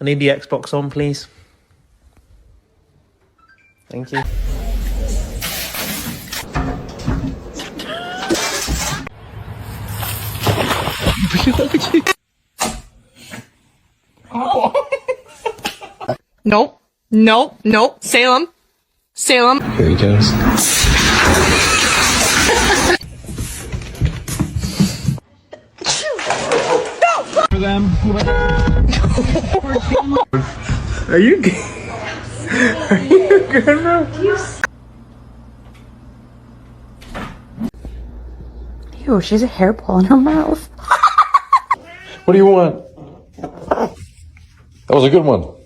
I need the Xbox on, please. Thank you. Nope. Nope. Nope. Salem. Salem. Here he goes. For them. Are you good? Are you good, bro? Ew, she has a hairball in her mouth. What do you want? That was a good one.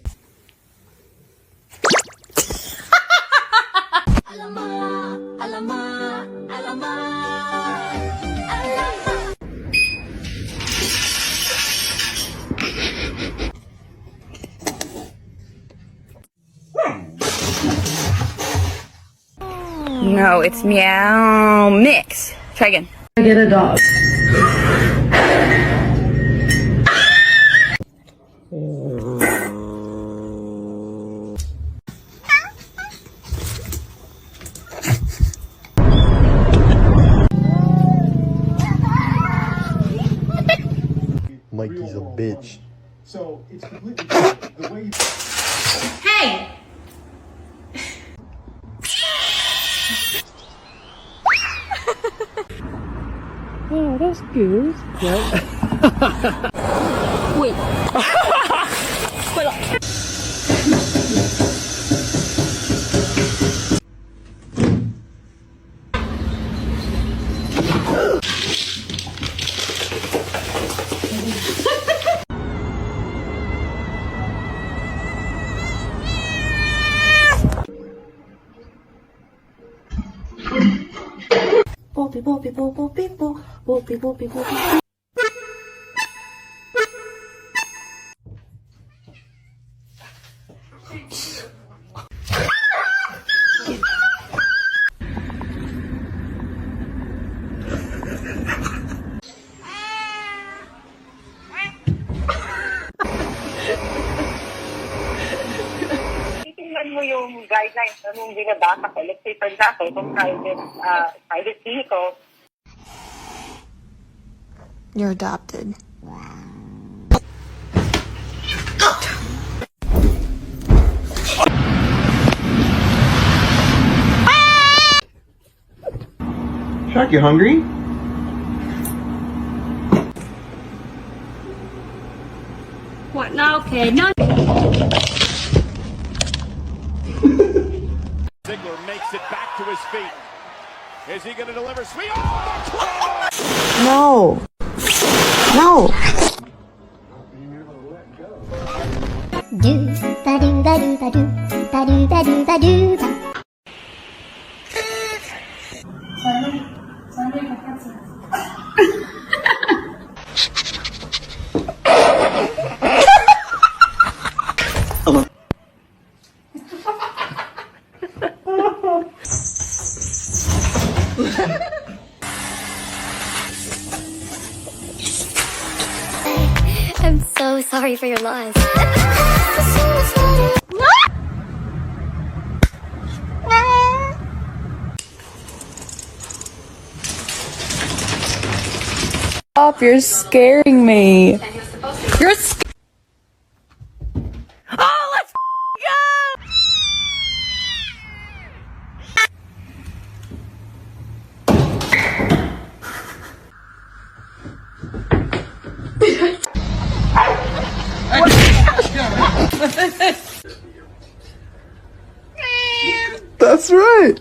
No, it's meow mix. Try again. I get a dog. Mikey's a bitch. So it's completely different. The way you... Hey! Oh, that's good. Wait. Boopy, boopy, boop, boopy, boop, boopy, boopy, boopy. Titingnan mo yung guidelines na nung binabasa ko. Let's say, for example, kung private vehicle. You're adopted. Shark, you hungry? What now? Okay, no. Ziggler makes it back to his feet. Is he going to deliver? Sweet. Oh, No. No. Do ba do ba do ba do ba do ba do ba do ba. I'm so sorry for your loss. Stop, you're scaring me. You're Oh, let's go! That's right.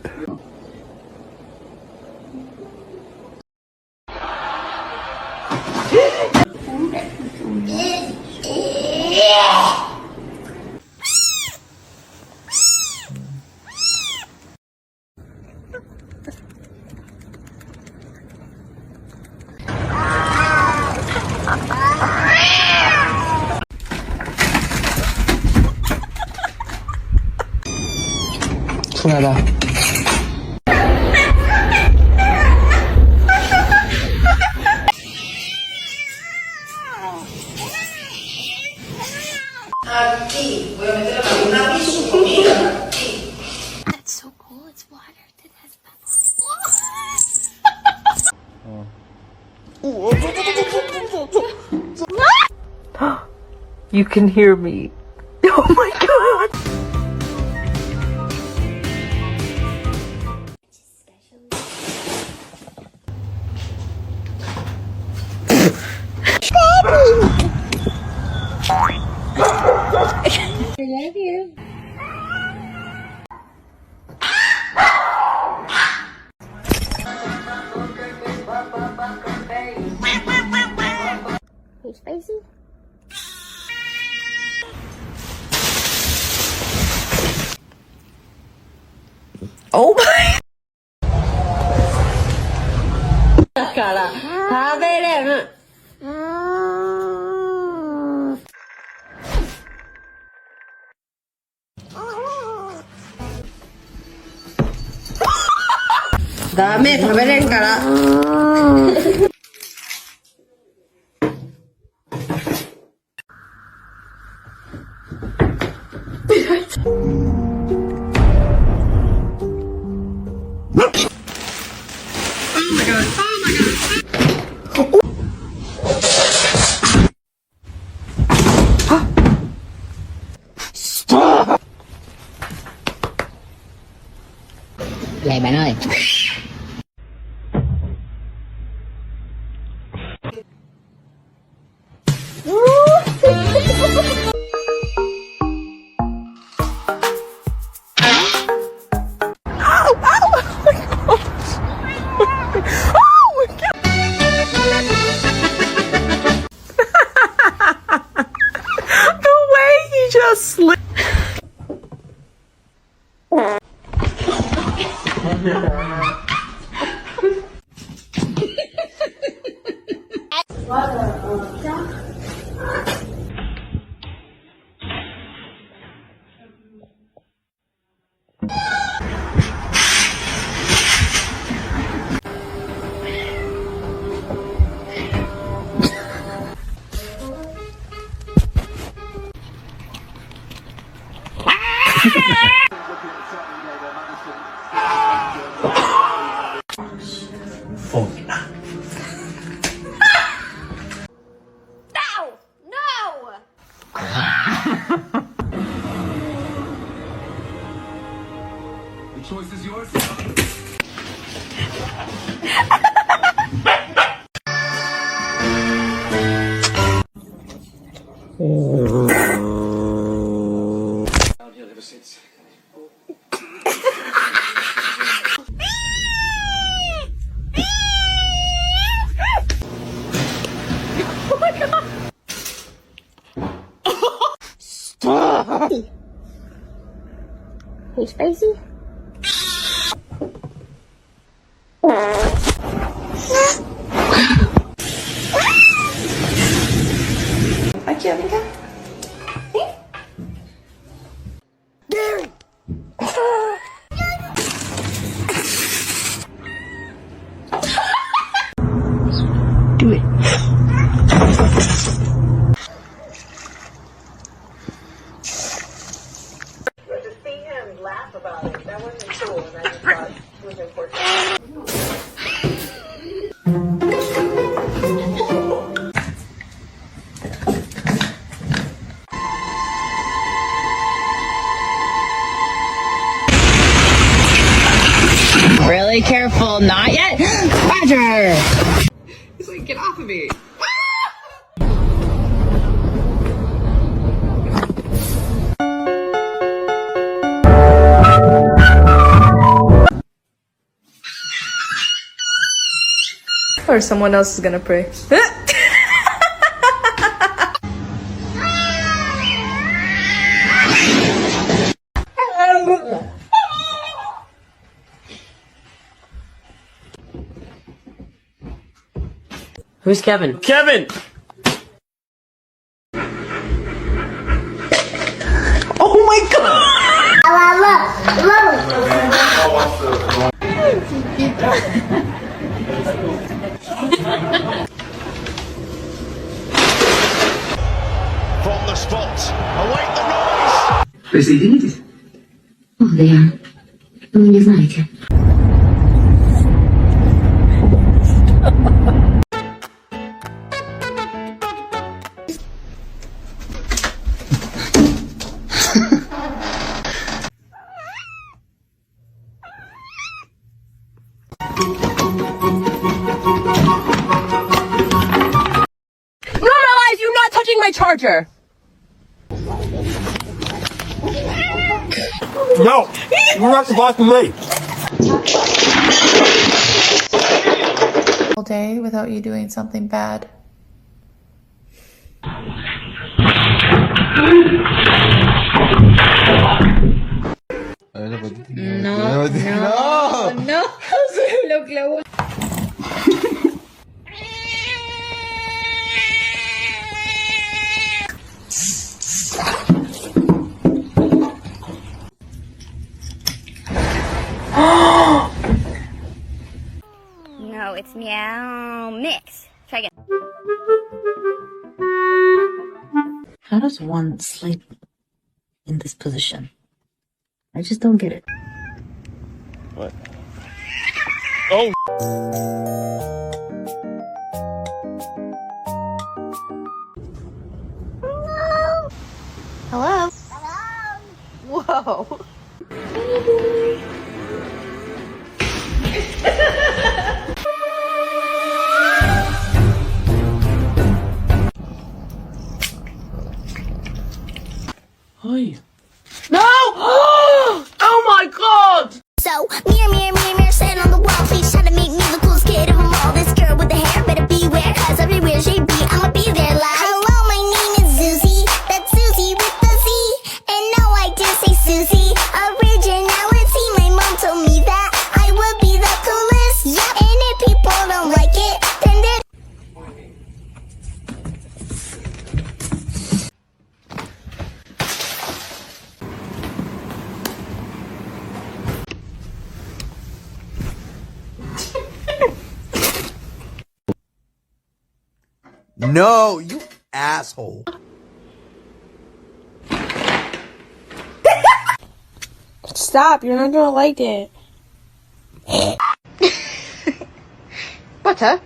Nada. That's so cool. It's water that has bubbles. You can hear me. Oh my god. Hey, spicy? Oh my. Vậy bạn ơi. The way he just slipped. Hey, spicy? Aqui, ó, vem cá. Vem. Do it. To see him laugh about it, that wasn't cool, and I just thought it was important. Really careful. Not yet. Roger. He's like, get off of me. Or someone else is gonna pray. Who's Kevin? Kevin! Oh my god! From the the spot. Await the noise. Присоединитесь? О, да я... Вы не знаете. Normalize you not touching my charger. No! You're not supposed to me! All day without you doing something bad. No, it's meow mix. Try again. How does one sleep in this position? I just don't get it. What? Oh. Hello? Whoa. Hi. No! Oh my god! So, mirror, mirror, mirror, mirror, stand on the wall. Please try to make me the coolest kid of them all. This girl with the hair better beware, cause everywhere she be, I'ma be there like. Hello, my name is Susie. That's Susie with the Z. And no, I do say Susie. Originality, my mom told me that I would be the coolest. Yep. And if people don't like it, then they're No, you asshole. Stop, you're not gonna like it. Butter?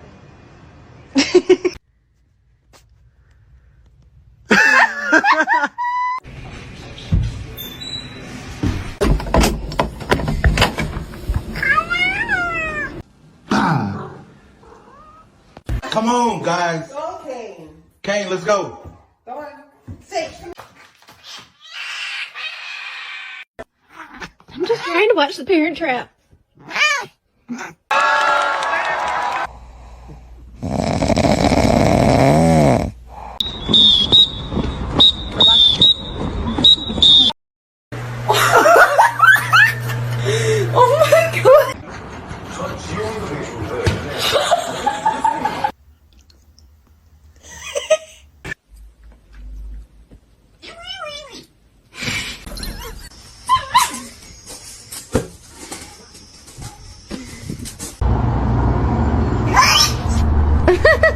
Come on, guys. Kane, let's go. I'm just trying to watch The Parent Trap.